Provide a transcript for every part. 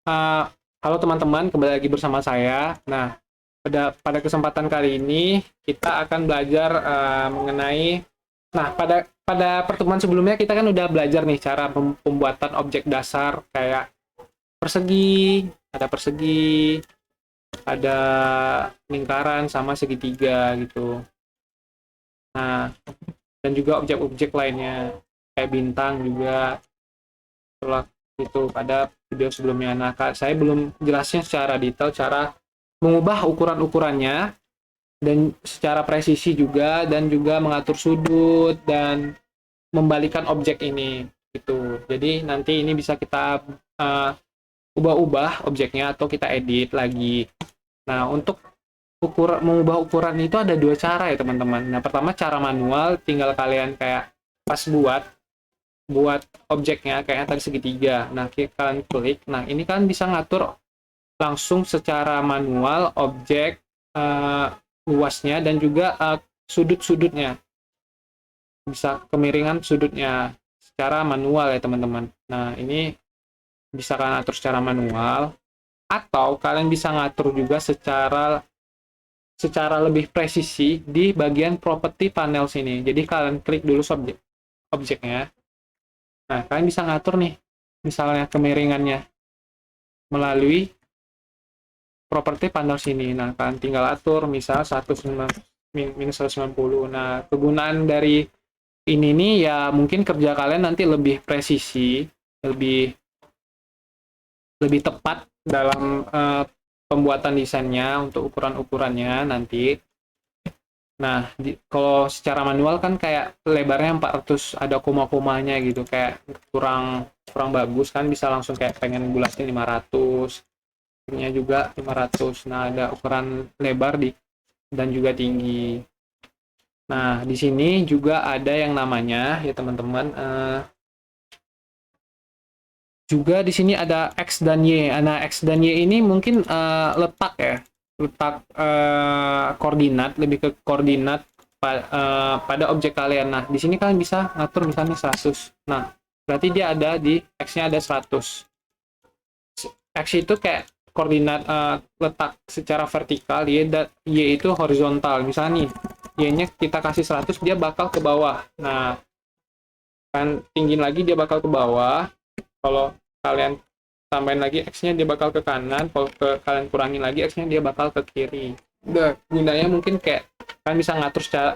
Eh, Halo teman-teman, kembali lagi bersama saya. Nah, pada kesempatan kali ini kita akan belajar mengenai. Nah, pada pertemuan sebelumnya kita kan udah belajar nih cara pembuatan objek dasar kayak persegi, ada lingkaran sama segitiga gitu. Nah, dan juga objek-objek lainnya kayak bintang juga setelah itu pada video sebelumnya. Nah, saya belum jelasnya secara detail cara mengubah ukuran-ukurannya dan secara presisi juga, dan juga mengatur sudut dan membalikan objek ini gitu. Jadi nanti ini bisa kita ubah-ubah objeknya atau kita edit lagi. Nah, untuk mengubah ukuran itu ada dua cara ya teman-teman. Nah, pertama cara manual, tinggal kalian kayak pas buat objeknya kayak tadi segitiga. Nah, kalian klik. Nah, ini kan bisa ngatur langsung secara manual objek uh, luasnya dan juga sudut-sudutnya. Bisa kemiringan sudutnya secara manual ya teman-teman. Nah, ini bisa kalian atur secara manual atau kalian bisa ngatur juga secara secara lebih presisi di bagian property panel sini. Jadi kalian klik dulu objeknya. Nah, kalian bisa ngatur nih misalnya kemiringannya melalui properti panel sini. Nah, kalian tinggal atur misal 190 minus 190. Nah, kegunaan dari ini nih ya mungkin kerja kalian nanti lebih presisi, lebih lebih tepat dalam pembuatan desainnya untuk ukuran-ukurannya nanti. Nah, kalau secara manual kan kayak lebarnya 400 ada koma-komanya gitu, kayak kurang kurang bagus kan, bisa langsung kayak pengen bulatnya 500, tingginya juga 500. Nah, ada ukuran lebar dan juga tinggi. Nah, di sini juga ada yang namanya ya teman-teman, juga di sini ada X dan Y. Nah, X dan Y ini mungkin letak ya, letak koordinat, lebih ke koordinat pada objek kalian. Nah, di sini kalian bisa ngatur misalnya 100. Nah, berarti dia ada di X-nya ada 100. X itu kayak koordinat letak secara vertikal, Y itu horizontal. Misalnya nih, Y-nya kita kasih 100, dia bakal ke bawah. Nah, kan tinggiin lagi dia bakal ke bawah. Kalau kalian tambahin lagi X-nya dia bakal ke kanan, kalau kalian kurangin lagi X-nya dia bakal ke kiri. Udah, gunanya mungkin kayak kalian bisa ngatur secara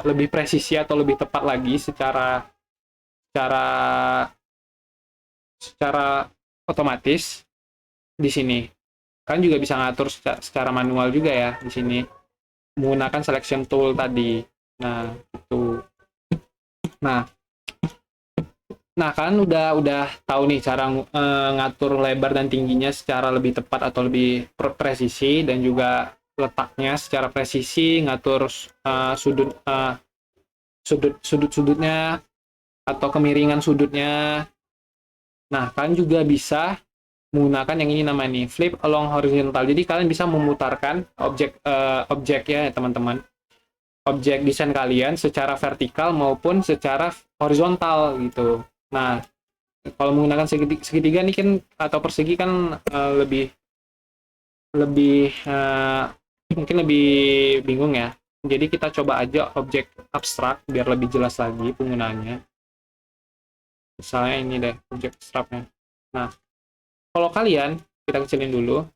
lebih presisi atau lebih tepat lagi secara secara otomatis di sini. Kalian juga bisa ngatur secara manual juga ya di sini menggunakan selection tool tadi. Nah, itu. Nah, kalian udah tahu nih cara ngatur lebar dan tingginya secara lebih tepat atau lebih presisi, dan juga letaknya secara presisi, ngatur sudut-sudutnya atau kemiringan sudutnya. Nah, kalian juga bisa menggunakan yang ini namanya nih, flip along horizontal. Jadi kalian bisa memutarkan objek ya teman-teman. Objek desain kalian secara vertikal maupun secara horizontal gitu. Nah, kalau menggunakan segitiga nih kan atau persegi kan lebih lebih mungkin lebih bingung ya. Jadi kita coba aja objek abstrak biar lebih jelas lagi penggunaannya. Misalnya ini deh objek abstraknya. Nah, kalau kalian kita kecilin dulu.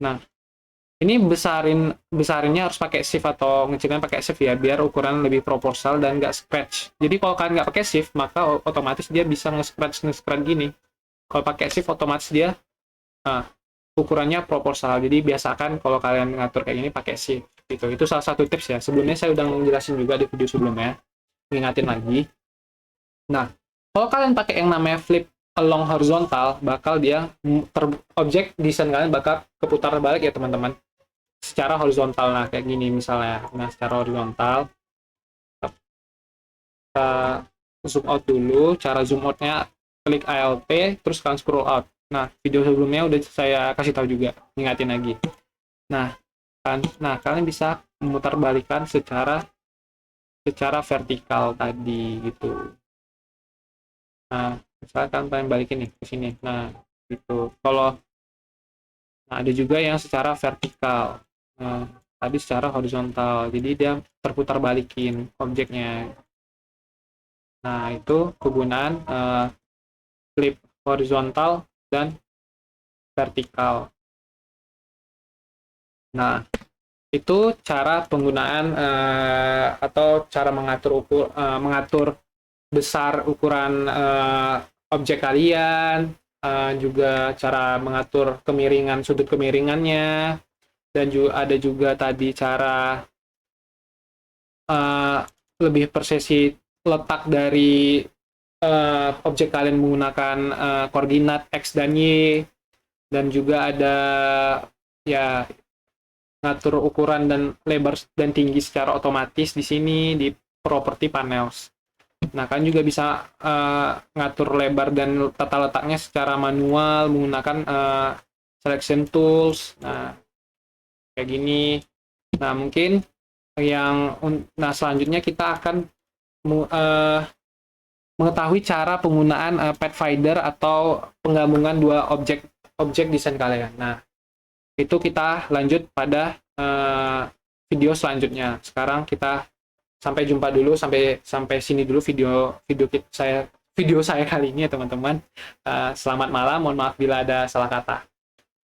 Nah, ini besarinnya harus pakai shift atau ngecilin pakai shift ya, biar ukuran lebih proporsional dan nggak scratch. Jadi kalau kalian nggak pakai shift, maka otomatis dia bisa nge-scratch gini. Kalau pakai shift otomatis dia nah, ukurannya proporsional. Jadi biasakan kalau kalian ngatur kayak gini pakai shift gitu. Itu salah satu tips ya. Sebelumnya saya udah ngejelasin juga di video sebelumnya. Ingatin lagi. Nah, kalau kalian pakai yang namanya flip along horizontal, bakal dia objek desain kalian bakal keputar balik ya teman-teman. Secara horizontal, nah kayak gini misalnya. Nah, secara horizontal kita zoom out dulu. Cara zoom outnya klik ALT terus kalian scroll out. Nah, video sebelumnya udah saya kasih tahu juga, ingatin lagi. Nah, kalian bisa memutar balikan secara vertikal tadi gitu. Nah, misalkan kalian balikin nih ke sini. Nah, gitu. Kalau nah, ada juga yang secara vertikal. Nah, tadi secara horizontal. Jadi dia terputar balikin objeknya. Nah, itu kegunaan flip horizontal dan vertikal. Nah, itu cara penggunaan atau cara mengatur besar ukuran objek kalian, juga cara mengatur kemiringan sudut kemiringannya, dan juga ada juga tadi cara eh, lebih presisi letak dari objek kalian menggunakan koordinat X dan Y, dan juga ada ya ngatur ukuran dan lebar dan tinggi secara otomatis di sini di property panels. Nah, kan juga bisa ngatur lebar dan tata letaknya secara manual menggunakan selection tools. Nah, kayak gini. Nah, mungkin selanjutnya kita akan mengetahui cara penggunaan Pathfinder atau penggabungan dua objek desain kalian. Nah, itu kita lanjut pada video selanjutnya. Sekarang kita sampai jumpa dulu, sampai sini dulu video saya kali ini ya teman-teman. Selamat malam, mohon maaf bila ada salah kata.